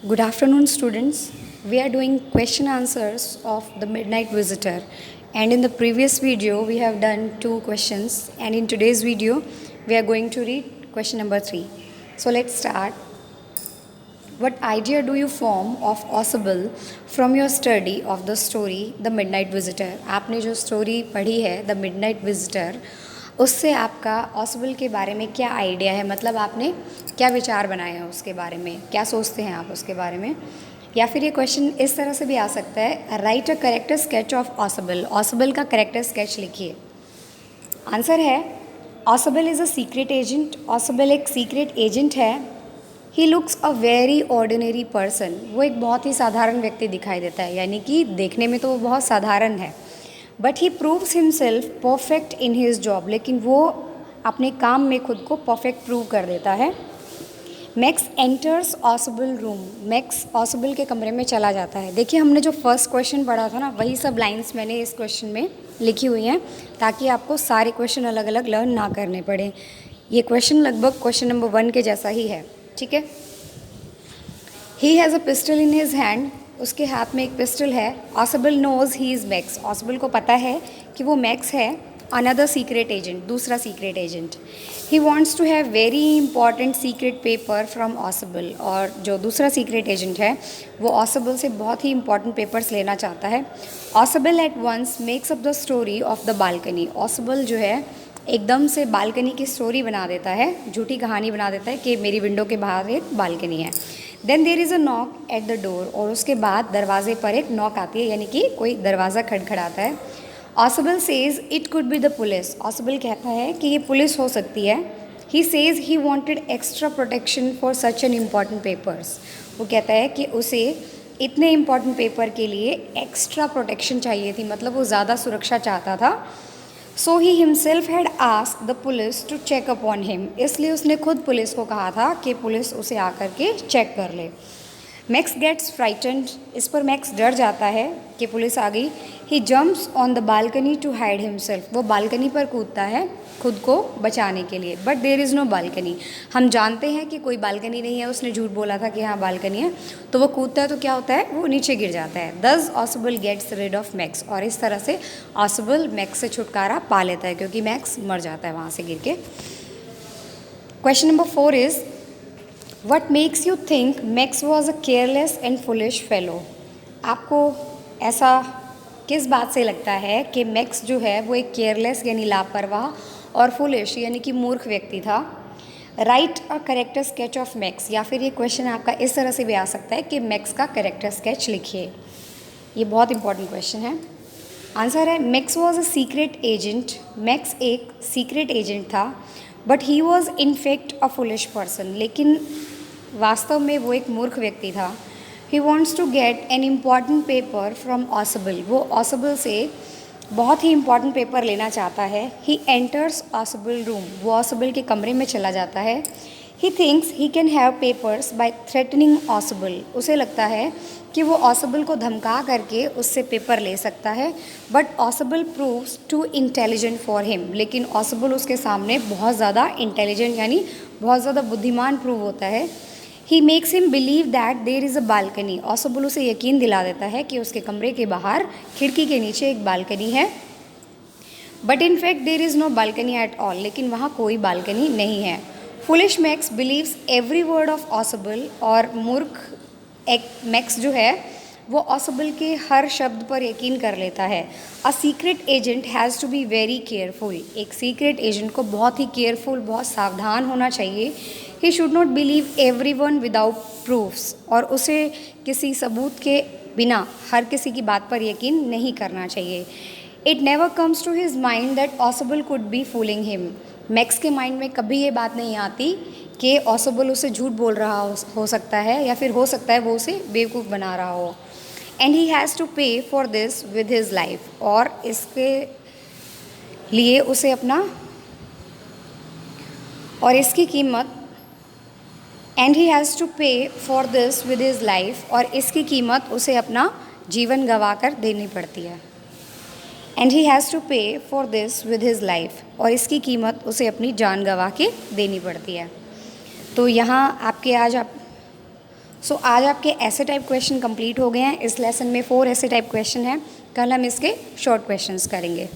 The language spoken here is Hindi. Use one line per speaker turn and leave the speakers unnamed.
Good afternoon, students. We are doing question answers of the Midnight Visitor. And in the previous video, we have done two questions. And in today's video, we are going to read question number 3. So let's start. What idea do you form of Ausable from your study of the story The Midnight Visitor? आपने जो स्टोरी पढ़ी है The Midnight Visitor, उससे आपका ऑसिबल के बारे में क्या आइडिया है, मतलब आपने क्या विचार बनाए हैं उसके बारे में, क्या सोचते हैं आप उसके बारे में। या फिर ये क्वेश्चन इस तरह से भी आ सकता है, right a character sketch of ऑसिबल। ऑसिबल का करेक्टर स्केच लिखिए। आंसर है ऑसिबल इज़ अ सीक्रेट एजेंट। ऑसिबल एक सीक्रेट एजेंट है। He looks a very ordinary person. वो एक बहुत ही साधारण व्यक्ति दिखाई देता है, यानी कि देखने में तो वो बहुत साधारण है। But he proves himself perfect in his job. लेकिन वो अपने काम में खुद को परफेक्ट प्रूव कर देता है। Max enters Ossible room. Max ऑसिबल के कमरे में चला जाता है। देखिए, हमने जो फर्स्ट क्वेश्चन पढ़ा था ना, वही सब लाइंस मैंने इस क्वेश्चन में लिखी हुई हैं, ताकि आपको सारे क्वेश्चन अलग अलग लर्न ना करने पड़े। ये क्वेश्चन लगभग क्वेश्चन नंबर 1 के जैसा ही है, ठीक है। He has a pistol in his hand. उसके हाथ में एक पिस्टल है। Ossible knows he is Max. Ossible को पता है कि वो मैक्स है। अनदर सीक्रेट एजेंट, दूसरा secret agent. He wants to have very important secret paper from Ossible. और जो दूसरा सीक्रेट एजेंट है वो ऑसिबल से बहुत ही इंपॉर्टेंट पेपर्स लेना चाहता है। Ossible at once makes up the story of the balcony. ऑसिबल जो है एकदम से बालकनी की स्टोरी बना देता है, झूठी कहानी बना देता है कि मेरी विंडो के बाहर एक बालकनी है। Then there is a knock at the door. और उसके बाद दरवाजे पर एक नॉक आती है, यानी कि कोई दरवाज़ा खड़खड़ाता है। ऑसिबल says it could be the police. ऑसिबल कहता है कि ये पुलिस हो सकती है। He says he wanted extra protection for such an important papers. वो कहता है कि उसे इतने इम्पॉर्टेंट पेपर के लिए एक्स्ट्रा प्रोटेक्शन चाहिए थी, मतलब वो ज़्यादा सुरक्षा चाहता था। So he himself had ask the police to check upon him. इसलिए उसने खुद पुलिस को कहा था कि पुलिस उसे आकर के चेक कर ले। Max gets frightened. इस पर मैक्स डर जाता है कि पुलिस आ गई। He jumps on the balcony to hide himself. वो बालकनी पर कूदता है खुद को बचाने के लिए। But there is no balcony. हम जानते हैं कि कोई बालकनी नहीं है, उसने झूठ बोला था कि हाँ बालकनी है। तो वो कूदता है तो क्या होता है, वो नीचे गिर जाता है। Thus Ossible gets rid of Max. और इस तरह से ऑसिबल मैक्स से छुटकारा पा लेता है, क्योंकि मैक्स मर जाता है वहाँ से गिर के। Question number 4 is what makes you think max was a careless and foolish fellow. आपको ऐसा किस बात से लगता है कि मैक्स जो है वो एक केयरलेस यानी लापरवाह और फुलिश यानी कि मूर्ख व्यक्ति था। Right a character sketch of max. या फिर ये क्वेश्चन आपका इस तरह से भी आ सकता है कि मैक्स का करेक्टर स्केच लिखिए। ये बहुत इंपॉर्टेंट क्वेश्चन है। आंसर है Max was a secret agent. Max एक सीक्रेट एजेंट था। But he was in fact a foolish person. लेकिन वास्तव में वो एक मूर्ख व्यक्ति था। He wants to get an important paper from Ossible. वो ऑसिबल से बहुत ही इंपॉर्टेंट पेपर लेना चाहता है। He enters Ossible room. वो ऑसिबल के कमरे में चला जाता है। He thinks he can have papers by threatening Ossible. उसे लगता है कि वो ऑसिबल को धमका करके उससे पेपर ले सकता है। But ऑसिबल proves to intelligent for him. लेकिन ऑसिबल उसके सामने बहुत ज़्यादा इंटेलिजेंट यानी बहुत ज़्यादा बुद्धिमान प्रूव होता है। He makes him believe that there is a balcony. ऑसिबल उसे यकीन दिला देता है कि उसके कमरे के बाहर खिड़की के नीचे एक बालकनी है। But in fact there is no balcony at all. लेकिन वहाँ कोई बालकनी नहीं है। Foolish Max believes every word of Ossible. और मूर्ख एक मैक्स जो है वो ऑसिबल के हर शब्द पर यकीन कर लेता है। A secret agent has to be very careful. एक सीक्रेट एजेंट को बहुत ही केयरफुल, बहुत सावधान होना चाहिए। He should not believe everyone without proofs. और उसे किसी सबूत के बिना हर किसी की बात पर यकीन नहीं करना चाहिए। It never comes to his mind that Ossible could be fooling him. Max के माइंड में कभी ये बात नहीं आती कि ऑसिबल उसे झूठ बोल रहा हो सकता है, या फिर हो सकता है वो उसे बेवकूफ़ बना रहा हो। एंड ही हैज़ टू पे for this with his life. और इसके लिए उसे अपना और इसकी कीमत एंड ही हैज़ टू पे for this with his life. और इसकी कीमत उसे अपना जीवन गंवा कर देनी पड़ती है। एंड ही हैज़ टू पे for this with his life. और इसकी कीमत उसे अपनी जान गंवा के देनी पड़ती है। तो यहाँ आपके आज आप सो आज आपके ऐसे टाइप क्वेश्चन कंप्लीट हो गए हैं। इस लेसन में 4 ऐसे टाइप क्वेश्चन हैं। कल हम इसके शॉर्ट क्वेश्चंस करेंगे।